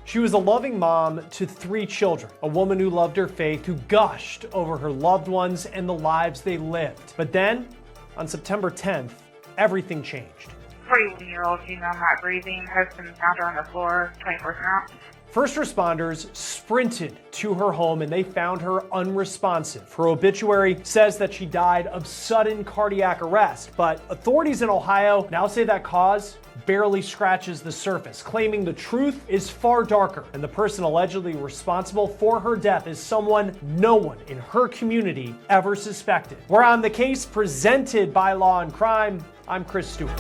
She was a loving mom to 3 children, a woman who loved her faith, who gushed over her loved ones and the lives they lived. But then, on September 10th, everything changed. 41-year-old female not breathing, husband found her on the floor, 24/7. First responders sprinted to her home and they found her unresponsive. Her obituary says that she died of sudden cardiac arrest, but authorities in Ohio now say that cause barely scratches the surface, claiming the truth is far darker and the person allegedly responsible for her death is someone no one in her community ever suspected. We're on the case presented by Law&Crime. I'm Chris Stewart.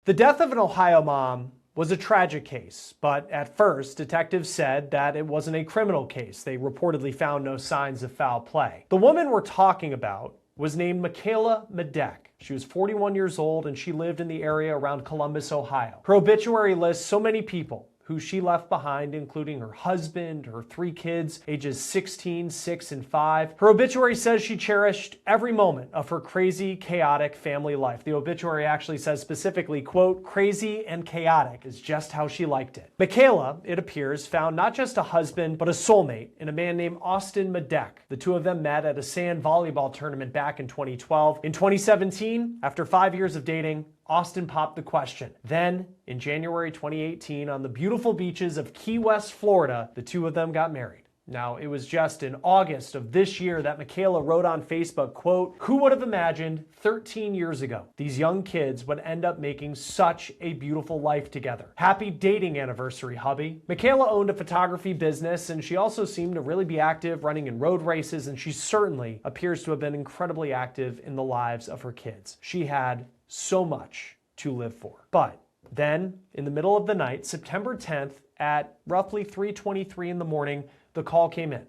The death of an Ohio mom was a tragic case, but at first, detectives said that it wasn't a criminal case. They reportedly found no signs of foul play. The woman we're talking about was named Michaela Medek. She was 41 years old and she lived in the area around Columbus, Ohio. Her obituary lists so many people who she left behind, including her husband, her 3 kids, ages 16, 6, and 5. Her obituary says she cherished every moment of her crazy, chaotic family life. The obituary actually says specifically, quote, "crazy and chaotic is just how she liked it." Michaela, it appears, found not just a husband, but a soulmate in a man named Austen Medek. The two of them met at a sand volleyball tournament back in 2012. In 2017, after 5 years of dating, Austen popped the question. Then, in January 2018, on the beautiful beaches of Key West, Florida, the two of them got married. Now, it was just in August of this year that Michaela wrote on Facebook, quote, "Who would have imagined 13 years ago these young kids would end up making such a beautiful life together? Happy dating anniversary, hubby." Michaela owned a photography business and she also seemed to really be active running in road races, and she certainly appears to have been incredibly active in the lives of her kids. She had so much to live for. But then, in the middle of the night, September 10th, at roughly 3:23 in the morning, the call came in.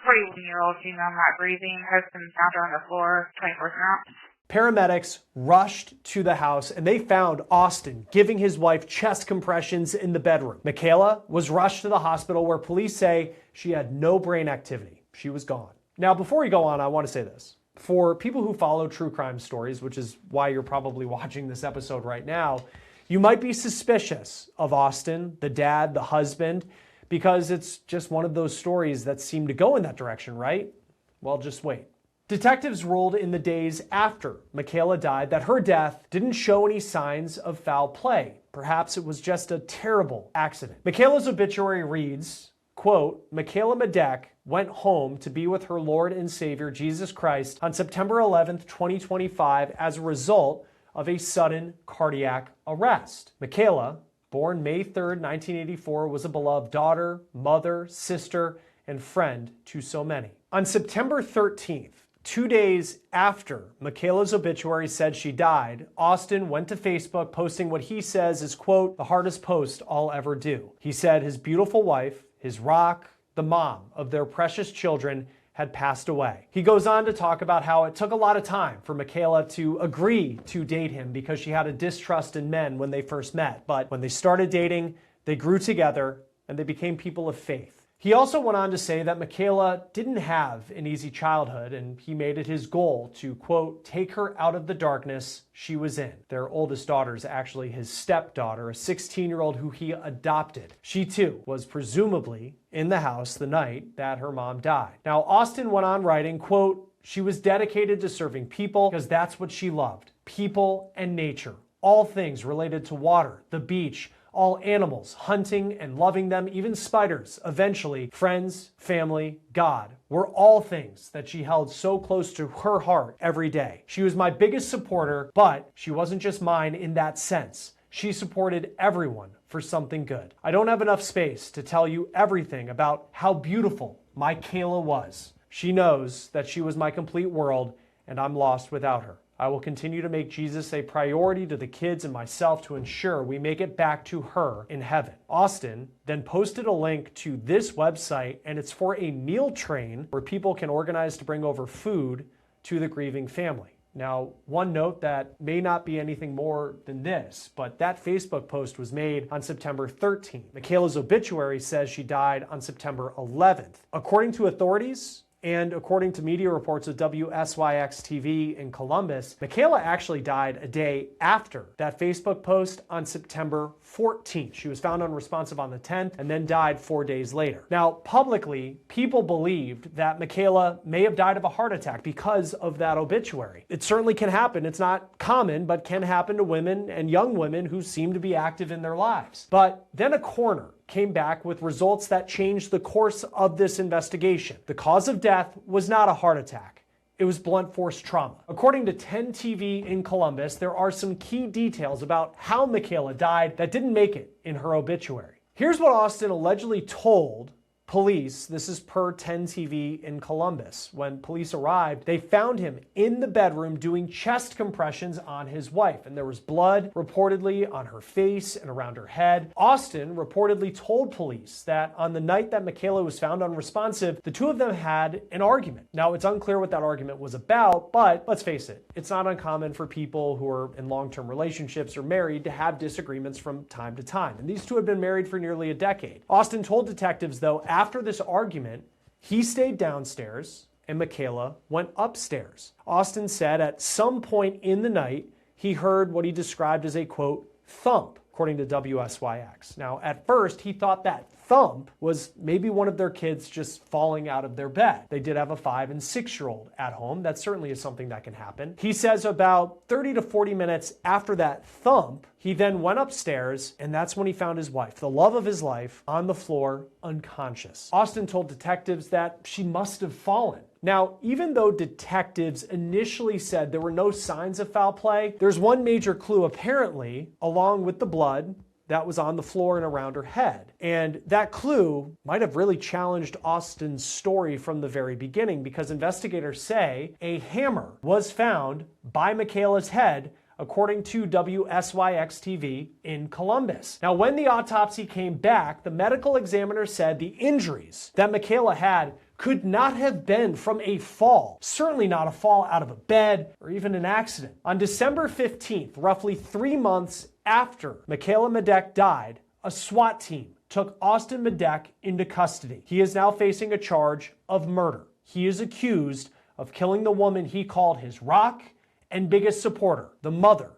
41-year-old female not breathing, husband found her on the floor, 24/7. Paramedics rushed to the house and they found Austen giving his wife chest compressions in the bedroom. Michaela was rushed to the hospital where police say she had no brain activity. She was gone. Now, before we go on, I want to say this. For people who follow true crime stories, which is why you're probably watching this episode right now, you might be suspicious of Austen, the dad, the husband, because it's just one of those stories that seem to go in that direction, right? Well, just wait. Detectives ruled in the days after Michaela died that her death didn't show any signs of foul play. Perhaps it was just a terrible accident. Michaela's obituary reads, quote, "Michaela Medek went home to be with her Lord and Savior, Jesus Christ, on September 11th, 2025, as a result of a sudden cardiac arrest." Michaela, born May 3rd, 1984, was a beloved daughter, mother, sister, and friend to so many. On September 13th, 2 days after Michaela's obituary said she died, Austen went to Facebook posting what he says is, quote, "the hardest post I'll ever do." He said his beautiful wife, his rock, the mom of their precious children, had passed away. He goes on to talk about how it took a lot of time for Michaela to agree to date him because she had a distrust in men when they first met. But when they started dating, they grew together and they became people of faith. He also went on to say that Michaela didn't have an easy childhood and he made it his goal to, quote, "take her out of the darkness she was in." Their oldest daughter is actually his stepdaughter, a 16-year-old who he adopted. She too was presumably in the house the night that her mom died. Now, Austen went on writing, quote, "she was dedicated to serving people because that's what she loved, people and nature, all things related to water, the beach, all animals, hunting and loving them, even spiders, eventually friends, family, God, were all things that she held so close to her heart every day. She was my biggest supporter, but she wasn't just mine in that sense. She supported everyone for something good. I don't have enough space to tell you everything about how beautiful Michaela was. She knows that she was my complete world and I'm lost without her. I will continue to make Jesus a priority to the kids and myself to ensure we make it back to her in heaven." Austen then posted a link to this website, and it's for a meal train where people can organize to bring over food to the grieving family. Now, one note that may not be anything more than this, but that Facebook post was made on September 13th. Michaela's obituary says she died on September 11th. According to authorities, And according to media reports of WSYX TV in Columbus, Michaela actually died a day after that Facebook post on September 14th. She was found unresponsive on the 10th and then died 4 days later. Now, publicly, people believed that Michaela may have died of a heart attack because of that obituary. It certainly can happen. It's not common, but can happen to women and young women who seem to be active in their lives. But then a coroner came back with results that changed the course of this investigation. The cause of death was not a heart attack. It was blunt force trauma. According to 10 TV in Columbus, there are some key details about how Michaela died that didn't make it in her obituary. Here's what Austen allegedly told police. This is per 10 TV in Columbus. When police arrived, they found him in the bedroom doing chest compressions on his wife, and there was blood reportedly on her face and around her head. Austen reportedly told police that on the night that Michaela was found unresponsive, the two of them had an argument. Now, it's unclear what that argument was about, but let's face it, it's not uncommon for people who are in long-term relationships or married to have disagreements from time to time, and these two had been married for nearly a decade. Austen told detectives, though, after this argument, he stayed downstairs and Michaela went upstairs. Austen said at some point in the night, he heard what he described as a, quote, thump, according to WSYX. Now, at first, he thought that thump was maybe one of their kids just falling out of their bed. They did have a 5- and 6-year-old at home. That certainly is something that can happen. He says about 30 to 40 minutes after that thump, he then went upstairs, and that's when he found his wife, the love of his life, on the floor, unconscious. Austen told detectives that she must have fallen. Now, even though detectives initially said there were no signs of foul play, there's one major clue apparently, along with the blood that was on the floor and around her head. And that clue might have really challenged Austen's story from the very beginning, because investigators say a hammer was found by Michaela's head, according to WSYX TV in Columbus. Now, when the autopsy came back, the medical examiner said the injuries that Michaela had could not have been from a fall, certainly not a fall out of a bed or even an accident. On December 15th, roughly 3 months after Michaela Medek died, a SWAT team took Austen Medek into custody. He is now facing a charge of murder. He is accused of killing the woman he called his rock and biggest supporter, the mother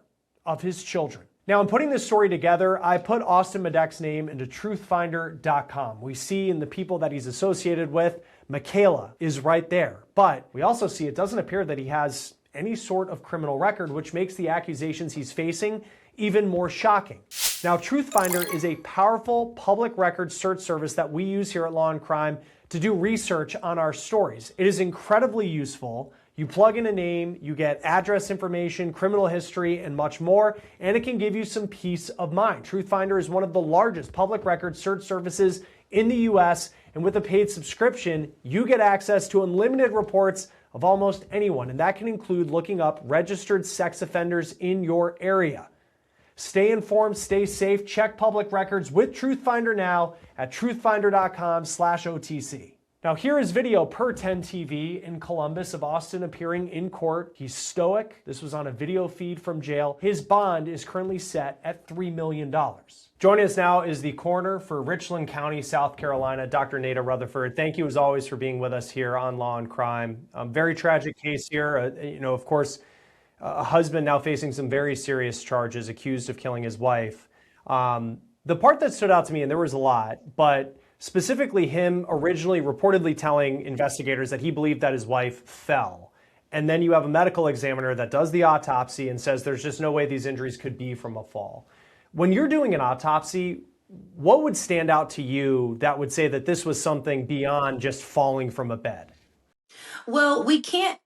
of his children. Now, in putting this story together, I put Austen Medek's name into truthfinder.com. We see in the people that he's associated with, Michaela is right there. But we also see it doesn't appear that he has any sort of criminal record, which makes the accusations he's facing even more shocking. Now, Truthfinder is a powerful public record search service that we use here at Law&Crime to do research on our stories. It is incredibly useful. You plug in a name, you get address information, criminal history, and much more, and it can give you some peace of mind. Truthfinder is one of the largest public record search services in the US, and with a paid subscription, you get access to unlimited reports of almost anyone, and that can include looking up registered sex offenders in your area. Stay informed, stay safe, check public records with Truthfinder now at truthfinder.com/OTC. Now, here is video per 10 TV in Columbus of Austen appearing in court. He's stoic. This was on a video feed from jail. His bond is currently set at $3 million. Joining us now is the coroner for Richland County, South Carolina, Dr. Nada Rutherford. Thank you, as always, for being with us here on Law&Crime. Very tragic case here. Of course, a husband now facing some very serious charges, accused of killing his wife. The part that stood out to me, and there was a lot, but specifically him originally reportedly telling investigators that he believed that his wife fell. And then you have a medical examiner that does the autopsy and says there's just no way these injuries could be from a fall. When you're doing an autopsy, what would stand out to you that would say that this was something beyond just falling from a bed? Well, we can't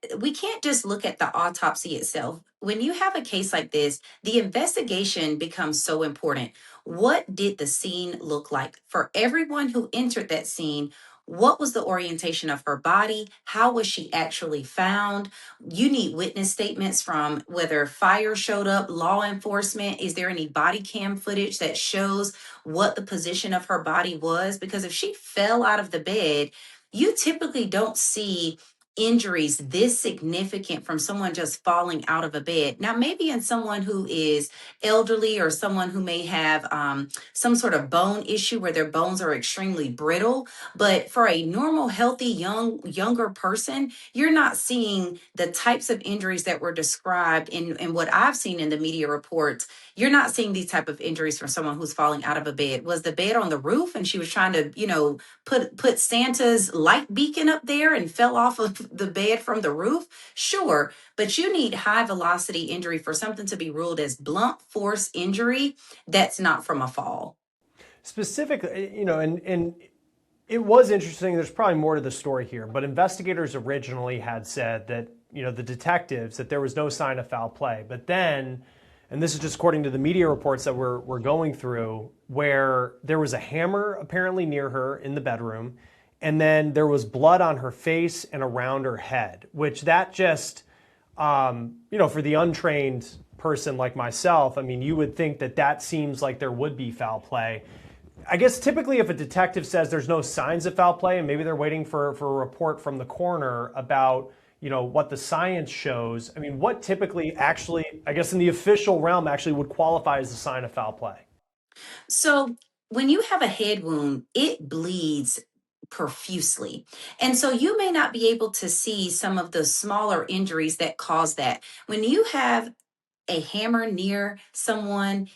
just look at the autopsy itself. When you have a case like this, the investigation becomes so important. What did the scene look like for everyone who entered that scene? What was the orientation of her body? How was she actually found? You need witness statements from whether fire showed up, law enforcement. Is there any body cam footage that shows what the position of her body was? Because if she fell out of the bed, you typically don't see injuries this significant from someone just falling out of a bed. Now, maybe in someone who is elderly or someone who may have some sort of bone issue where their bones are extremely brittle, but for a normal, healthy, younger person, you're not seeing the types of injuries that were described in what I've seen in the media reports. You're not seeing these type of injuries from someone who's falling out of a bed. Was the bed on the roof and she was trying to, put Santa's light beacon up there and fell off of the bed from the roof? Sure, but you need high velocity injury for something to be ruled as blunt force injury that's not from a fall. Specifically, and it was interesting. There's probably more to the story here, but investigators originally had said that, the detectives, that there was no sign of foul play. But then, and this is just according to the media reports that we're going through, where there was a hammer apparently near her in the bedroom, and then there was blood on her face and around her head, which that just, for the untrained person like myself, I mean, you would think that seems like there would be foul play. I guess typically if a detective says there's no signs of foul play and maybe they're waiting for a report from the coroner about, what the science shows, I mean, what typically actually, I guess in the official realm, actually would qualify as a sign of foul play? So when you have a head wound, it bleeds profusely. And so you may not be able to see some of the smaller injuries that cause that. When you have a hammer near someone,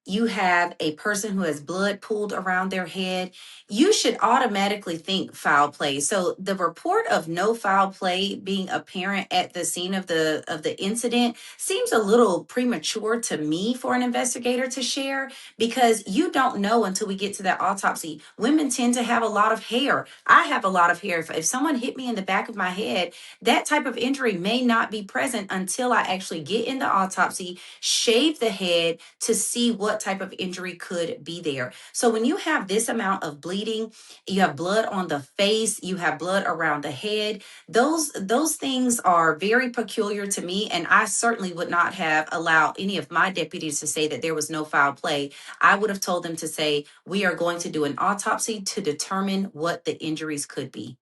you have a person who has blood pooled around their head, you should automatically think foul play. So the report of no foul play being apparent at the scene of the incident seems a little premature to me for an investigator to share, because you don't know until we get to that autopsy. Women tend to have a lot of hair. I have a lot of hair. If someone hit me in the back of my head, that type of injury may not be present until I actually get in the autopsy, shave the head to see what type of injury could be there. So when you have this amount of bleeding, you have blood on the face, you have blood around the head, those things are very peculiar to me, and I certainly would not have allowed any of my deputies to say that there was no foul play. I would have told them to say, we are going to do an autopsy to determine what the injuries could be.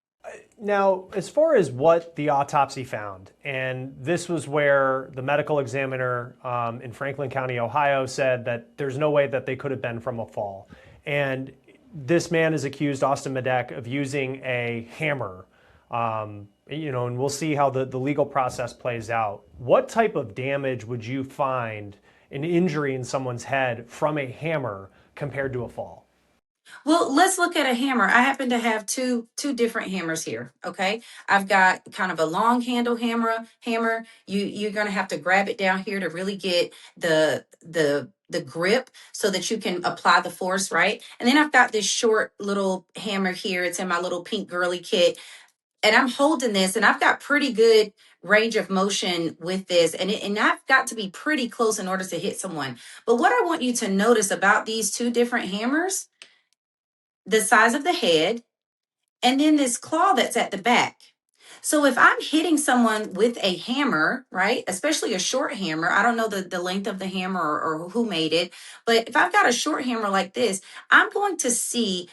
Now, as far as what the autopsy found, and this was where the medical examiner in Franklin County, Ohio, said that there's no way that they could have been from a fall. And this man is accused, Austen Medek, of using a hammer. And we'll see how the legal process plays out. What type of damage would you find an injury in someone's head from a hammer compared to a fall? Well, let's look at a hammer. I happen to have two different hammers here. Okay, I've got kind of a long handle hammer. You're gonna have to grab it down here to really get the grip so that you can apply the force, right? And then I've got this short little hammer here. It's in my little pink girly kit, and I'm holding this, and I've got pretty good range of motion with this, and I've got to be pretty close in order to hit someone. But what I want you to notice about these two different hammers, the size of the head, and then this claw that's at the back. So if I'm hitting someone with a hammer, right, especially a short hammer, I don't know the length of the hammer or who made it, but if I've got a short hammer like this, I'm going to see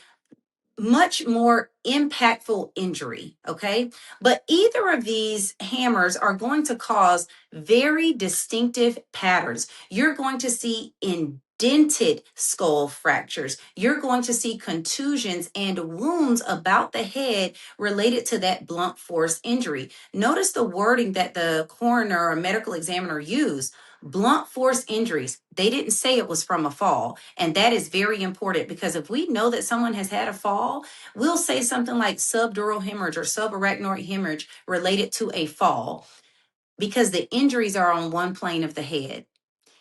much more impactful injury, okay? But either of these hammers are going to cause very distinctive patterns. You're going to see indented skull fractures. You're going to see contusions and wounds about the head related to that blunt force injury. Notice the wording that the coroner or medical examiner used. Blunt force injuries. They didn't say it was from a fall. And that is very important, because if we know that someone has had a fall, we'll say something like subdural hemorrhage or subarachnoid hemorrhage related to a fall, because the injuries are on one plane of the head.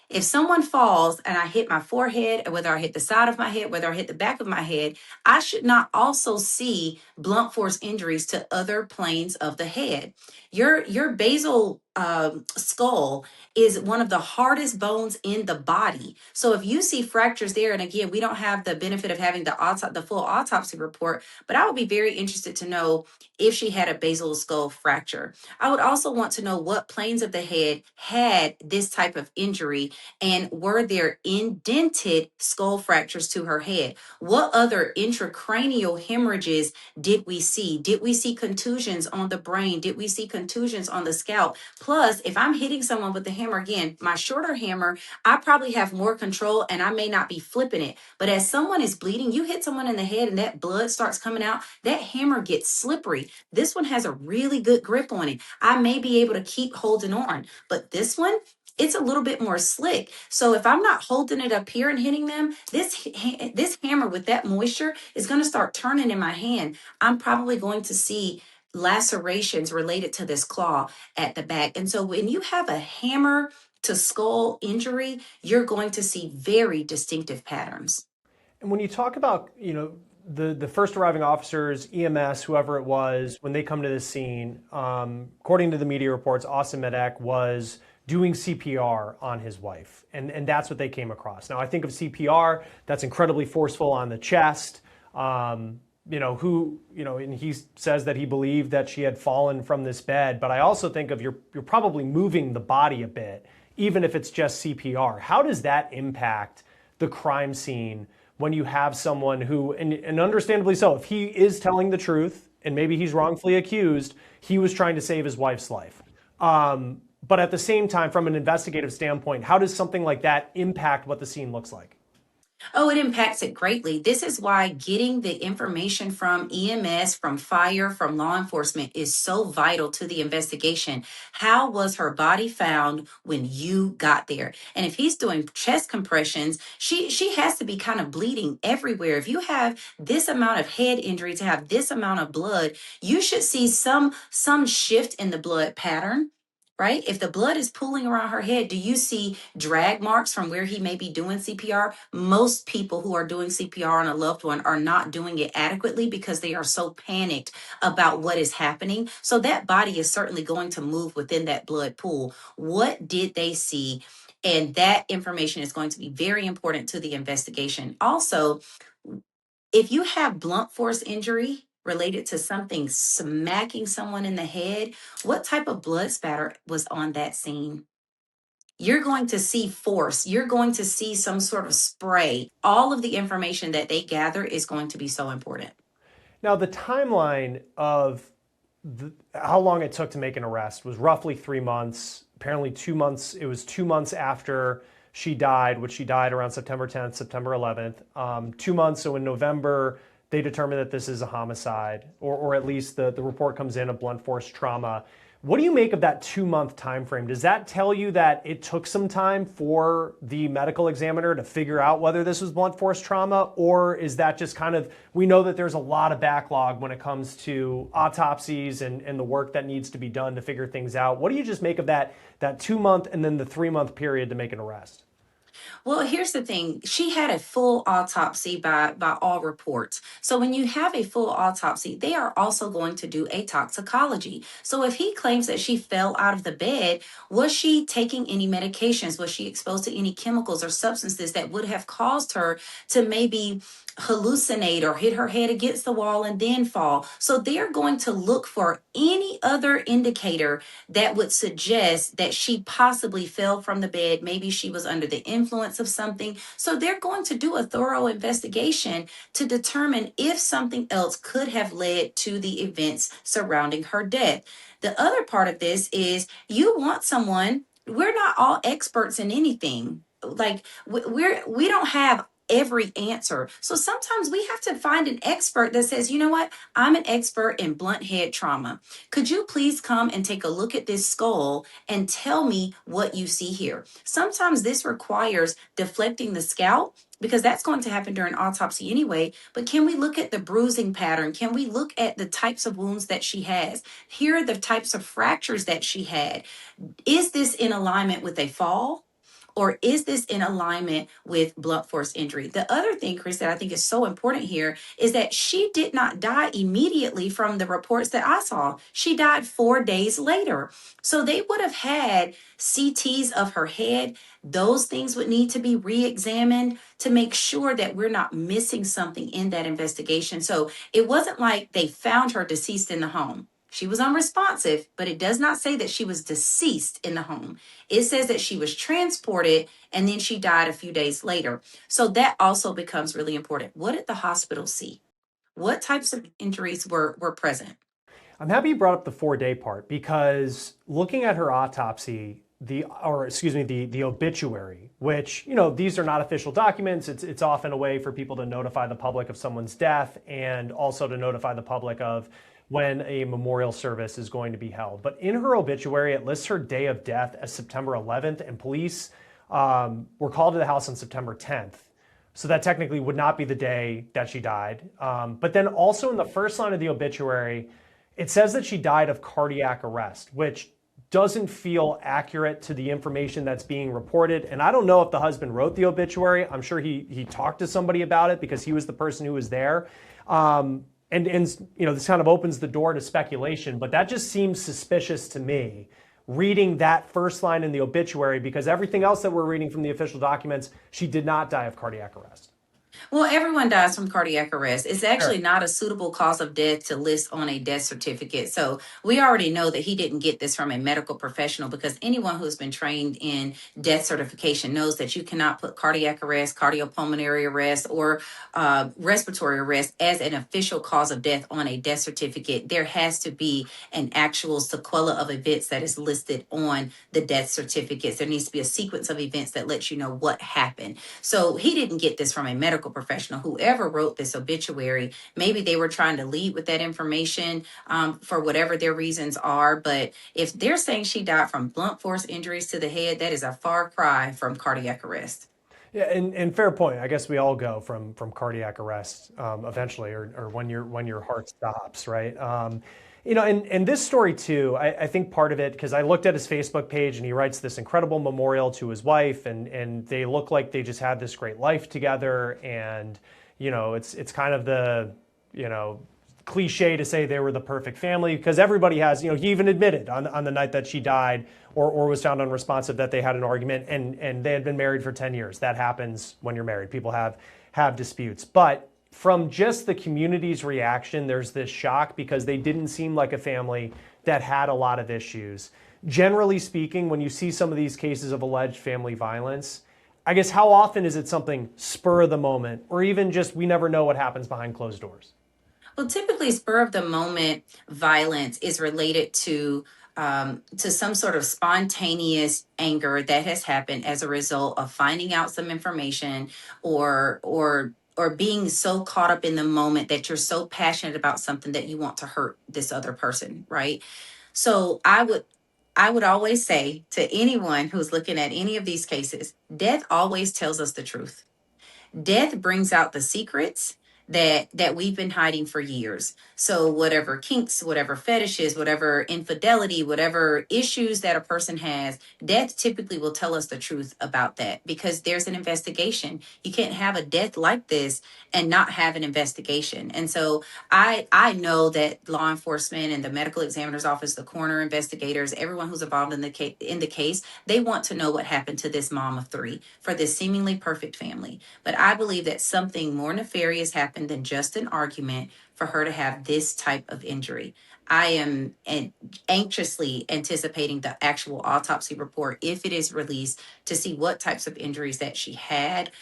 If someone falls and I hit my forehead, or whether I hit the side of my head, whether I hit the back of my head, I should not also see blunt force injuries to other planes of the head. Your basal skull is one of the hardest bones in the body. So if you see fractures there, and again, we don't have the benefit of having the full autopsy report, but I would be very interested to know if she had a basal skull fracture. I would also want to know what planes of the head had this type of injury, and were there indented skull fractures to her head? What other intracranial hemorrhages did we see? Did we see contusions on the brain? Did we see contusions on the scalp? Plus, if I'm hitting someone with the hammer, again, my shorter hammer, I probably have more control and I may not be flipping it. But as someone is bleeding, you hit someone in the head and that blood starts coming out, that hammer gets slippery. This one has a really good grip on it. I may be able to keep holding on, but this one, it's a little bit more slick. So if I'm not holding it up here and hitting them, this hammer with that moisture is going to start turning in my hand. I'm probably going to see lacerations related to this claw at the back. And so when you have a hammer to skull injury, you're going to see very distinctive patterns. And when you talk about, the first arriving officers, EMS, whoever it was, when they come to this scene, according to the media reports, Austen Medek was doing CPR on his wife. And that's what they came across. Now, I think of CPR, that's incredibly forceful on the chest. And he says that he believed that she had fallen from this bed. But I also think of you're probably moving the body a bit, even if it's just CPR. How does that impact the crime scene when you have someone who, and understandably so, if he is telling the truth and maybe he's wrongfully accused, he was trying to save his wife's life. But at the same time, from an investigative standpoint, how does something like that impact what the scene looks like? Oh, it impacts it greatly. This is why getting the information from EMS, from fire, from law enforcement is so vital to the investigation. How was her body found when you got there? And if he's doing chest compressions, she has to be kind of bleeding everywhere. If you have this amount of head injury to have this amount of blood, you should see some shift in the blood pattern. Right? If the blood is pooling around her head, do you see drag marks from where he may be doing CPR? Most people who are doing CPR on a loved one are not doing it adequately because they are so panicked about what is happening. So that body is certainly going to move within that blood pool. What did they see? And that information is going to be very important to the investigation. Also, if you have blunt force injury related to something smacking someone in the head, what type of blood spatter was on that scene? You're going to see force. You're going to see some sort of spray. All of the information that they gather is going to be so important. Now, the timeline of how long it took to make an arrest was roughly 3 months. Apparently 2 months. It was 2 months after she died, which she died around September 10th, September 11th. 2 months. So in November, they determined that this is a homicide, or at least the report comes in of blunt force trauma. What do you make of that 2-month time frame? Does that tell you that it took some time for the medical examiner to figure out whether this was blunt force trauma, or is that just kind of, we know that there's a lot of backlog when it comes to autopsies and the work that needs to be done to figure things out. What do you just make of that 2-month and then the 3-month period to make an arrest? Well, here's the thing. She had a full autopsy by all reports. So when you have a full autopsy, they are also going to do a toxicology. So if he claims that she fell out of the bed, was she taking any medications? Was she exposed to any chemicals or substances that would have caused her to maybe hallucinate or hit her head against the wall and then fall? So they're going to look for any other indicator that would suggest that she possibly fell from the bed. Maybe she was under the influence of something. So they're going to do a thorough investigation to determine if something else could have led to the events surrounding her death. The other part of this is you want someone, we're not all experts in anything. Like we don't have every answer. So sometimes we have to find an expert that says, you know what, I'm an expert in blunt head trauma. Could you please come and take a look at this skull and tell me what you see here? Sometimes this requires deflecting the scalp because that's going to happen during autopsy anyway. But can we look at the bruising pattern? Can we look at the types of wounds that she has? Here are the types of fractures that she had. Is this in alignment with a fall? Or is this in alignment with blunt force injury? The other thing, Chris, that I think is so important here is that she did not die immediately from the reports that I saw. She died 4 days later. So they would have had CTs of her head. Those things would need to be re-examined to make sure that we're not missing something in that investigation. So it wasn't like they found her deceased in the home. She was unresponsive, but it does not say that she was deceased in the home. It says that she was transported and then she died a few days later. So that also becomes really important. What did the hospital see? What types of injuries were present? I'm happy you brought up the 4-day part, because looking at her autopsy, the obituary, which, these are not official documents. It's often a way for people to notify the public of someone's death, and also to notify the public of when a memorial service is going to be held. But in her obituary, it lists her day of death as September 11th, and police were called to the house on September 10th. So that technically would not be the day that she died. But then also in the first line of the obituary, it says that she died of cardiac arrest, which doesn't feel accurate to the information that's being reported. And I don't know if the husband wrote the obituary. I'm sure he talked to somebody about it, because he was the person who was there. And this kind of opens the door to speculation, but that just seems suspicious to me, reading that first line in the obituary, because everything else that we're reading from the official documents, she did not die of cardiac arrest. Well, everyone dies from cardiac arrest. It's actually not a suitable cause of death to list on a death certificate. So we already know that he didn't get this from a medical professional, because anyone who's been trained in death certification knows that you cannot put cardiac arrest, cardiopulmonary arrest, or respiratory arrest as an official cause of death on a death certificate. There has to be an actual sequela of events that is listed on the death certificates. There needs to be a sequence of events that lets you know what happened. So he didn't get this from a medical professional. Whoever wrote this obituary, maybe they were trying to lead with that information for whatever their reasons are. But if they're saying she died from blunt force injuries to the head, that is a far cry from cardiac arrest. Yeah, and fair point. I guess we all go from cardiac arrest eventually, or when your heart stops, right? And this story too, I think part of it, because I looked at his Facebook page and he writes this incredible memorial to his wife, and they look like they just had this great life together. And, it's kind of the, cliche to say they were the perfect family, because everybody has, he even admitted on the night that she died or was found unresponsive that they had an argument, and they had been married for 10 years. That happens when you're married. People have disputes. But from just the community's reaction, there's this shock, because they didn't seem like a family that had a lot of issues. Generally speaking, when you see some of these cases of alleged family violence, I guess how often is it something spur of the moment, or even just we never know what happens behind closed doors? Well, typically spur of the moment violence is related to some sort of spontaneous anger that has happened as a result of finding out some information, or being so caught up in the moment that you're so passionate about something that you want to hurt this other person, right? So I would always say to anyone who's looking at any of these cases, death always tells us the truth. Death brings out the secrets that we've been hiding for years. So whatever kinks, whatever fetishes, whatever infidelity, whatever issues that a person has, death typically will tell us the truth about that, because there's an investigation. You can't have a death like this and not have an investigation. And so I know that law enforcement and the medical examiner's office, the coroner investigators, everyone who's involved in the case, they want to know what happened to this mom of three, for this seemingly perfect family. But I believe that something more nefarious happened than just an argument for her to have this type of injury. I am anxiously anticipating the actual autopsy report, if it is released, to see what types of injuries that she had.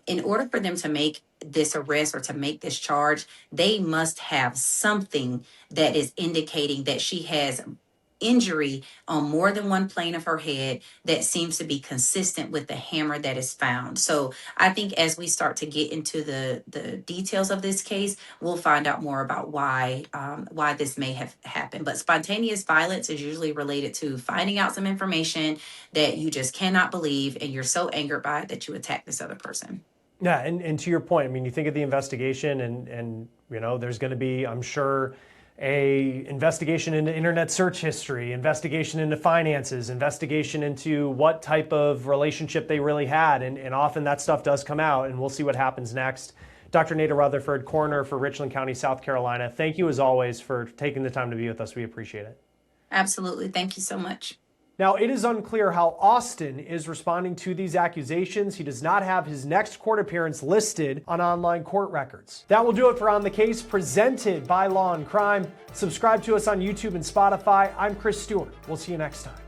In order for them to make this arrest or to make this charge, they must have something that is indicating that she has injury on more than one plane of her head that seems to be consistent with the hammer that is found. So I think as we start to get into the details of this case, we'll find out more about why this may have happened. But spontaneous violence is usually related to finding out some information that you just cannot believe, and you're so angered by it that you attack this other person. Yeah, and to your point, I mean, you think of the investigation, and there's going to be, I'm sure, a investigation into internet search history, investigation into finances, investigation into what type of relationship they really had. And often that stuff does come out, and we'll see what happens next. Dr. Nada Rutherford, coroner for Richland County, South Carolina, thank you as always for taking the time to be with us. We appreciate it. Absolutely. Thank you so much. Now, it is unclear how Austen is responding to these accusations. He does not have his next court appearance listed on online court records. That will do it for On the Case, presented by Law and Crime. Subscribe to us on YouTube and Spotify. I'm Chris Stewart. We'll see you next time.